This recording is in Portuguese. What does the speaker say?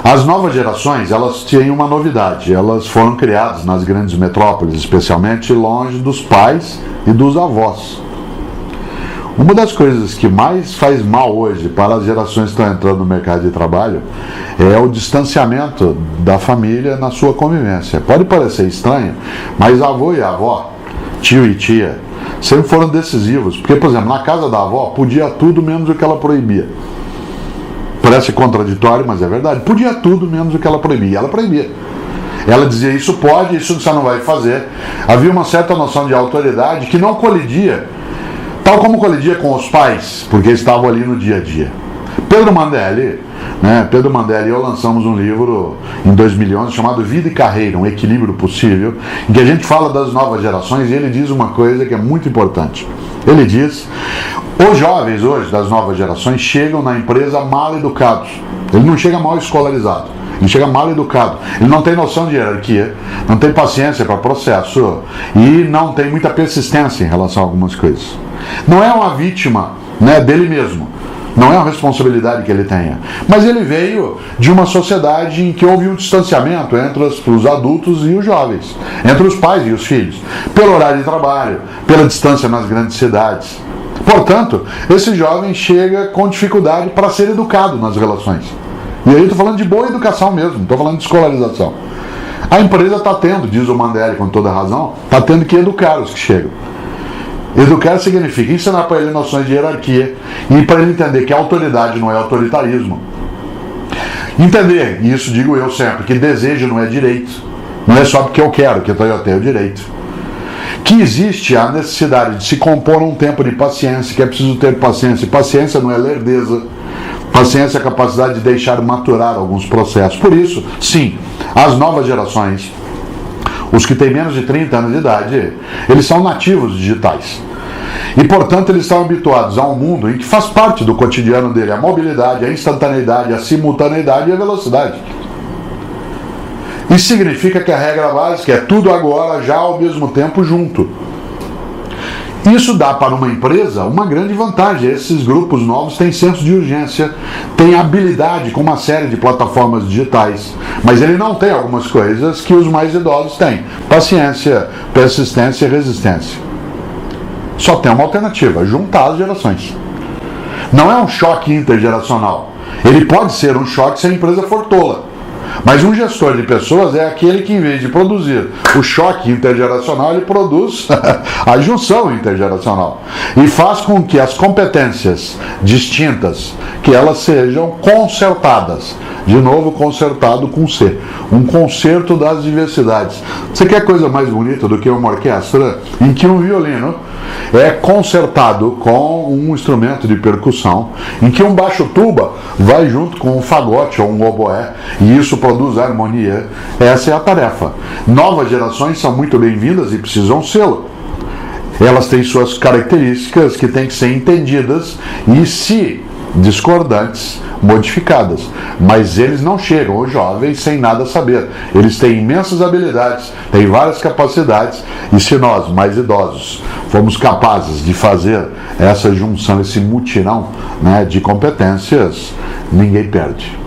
As novas gerações, elas têm uma novidade, elas foram criadas nas grandes metrópoles, especialmente longe dos pais e dos avós. Uma das coisas que mais faz mal hoje para as gerações que estão entrando no mercado de trabalho é o distanciamento da família na sua convivência. Pode parecer estranho, mas avô e avó, tio e tia, sempre foram decisivos. Porque, por exemplo, na casa da avó podia tudo menos o que ela proibia. Parece contraditório, mas é verdade. Podia tudo menos o que ela proibia. E ela proibia. Ela dizia, isso pode, isso você não vai fazer. Havia uma certa noção de autoridade que não colidia, tal como colidia com os pais, porque estavam ali no dia a dia. Pedro Mandelli e eu lançamos um livro em 2011 chamado Vida e Carreira, um equilíbrio possível, em que a gente fala das novas gerações e ele diz uma coisa que é muito importante. Ele diz, os jovens hoje das novas gerações chegam na empresa mal educados. Ele não chega mal escolarizado, ele chega mal educado. Ele não tem noção de hierarquia, não tem paciência para processo e não tem muita persistência em relação a algumas coisas. Não é uma vítima, dele mesmo. Não é uma responsabilidade que ele tenha. Mas ele veio de uma sociedade em que houve um distanciamento entre os adultos e os jovens, entre os pais e os filhos, pelo horário de trabalho, pela distância nas grandes cidades. Portanto, esse jovem chega com dificuldade para ser educado nas relações. E aí eu estou falando de boa educação mesmo, não estou falando de escolarização. A empresa está tendo, diz o Mandelli com toda razão, está tendo que educar os que chegam. Educar significa ensinar para ele noções de hierarquia e para ele entender que a autoridade não é autoritarismo. Entender, e isso digo eu sempre, que desejo não é direito. Não é só porque eu quero que eu tenho direito. Que existe a necessidade de se compor um tempo de paciência, que é preciso ter paciência. Paciência não é lerdeza. Paciência é a capacidade de deixar maturar alguns processos. Por isso, sim, as novas gerações, os que têm menos de 30 anos de idade, eles são nativos digitais. E, portanto, eles estão habituados a um mundo em que faz parte do cotidiano dele a mobilidade, a instantaneidade, a simultaneidade e a velocidade. Isso significa que a regra básica é tudo agora, já ao mesmo tempo, junto. Isso dá para uma empresa uma grande vantagem. Esses grupos novos têm senso de urgência, têm habilidade com uma série de plataformas digitais, mas ele não tem algumas coisas que os mais idosos têm: paciência, persistência e resistência. Só tem uma alternativa: juntar as gerações. Não é um choque intergeracional. Ele pode ser um choque se a empresa for tola. Mas um gestor de pessoas é aquele que, em vez de produzir o choque intergeracional, ele produz a junção intergeracional e faz com que as competências distintas, que elas sejam concertadas. De novo, concertado com C. Um concerto das diversidades. Você quer coisa mais bonita do que uma orquestra em que um violino é concertado com um instrumento de percussão, em que um baixo tuba vai junto com um fagote ou um oboé, e isso produz harmonia? Essa é a tarefa. Novas gerações são muito bem-vindas e precisam sê-lo. Elas têm suas características que têm que ser entendidas e, se discordantes, modificadas. Mas eles não chegam, os jovens, sem nada saber. Eles têm imensas habilidades, têm várias capacidades, e se nós, mais idosos, fomos capazes de fazer essa junção, esse mutirão, de competências, ninguém perde.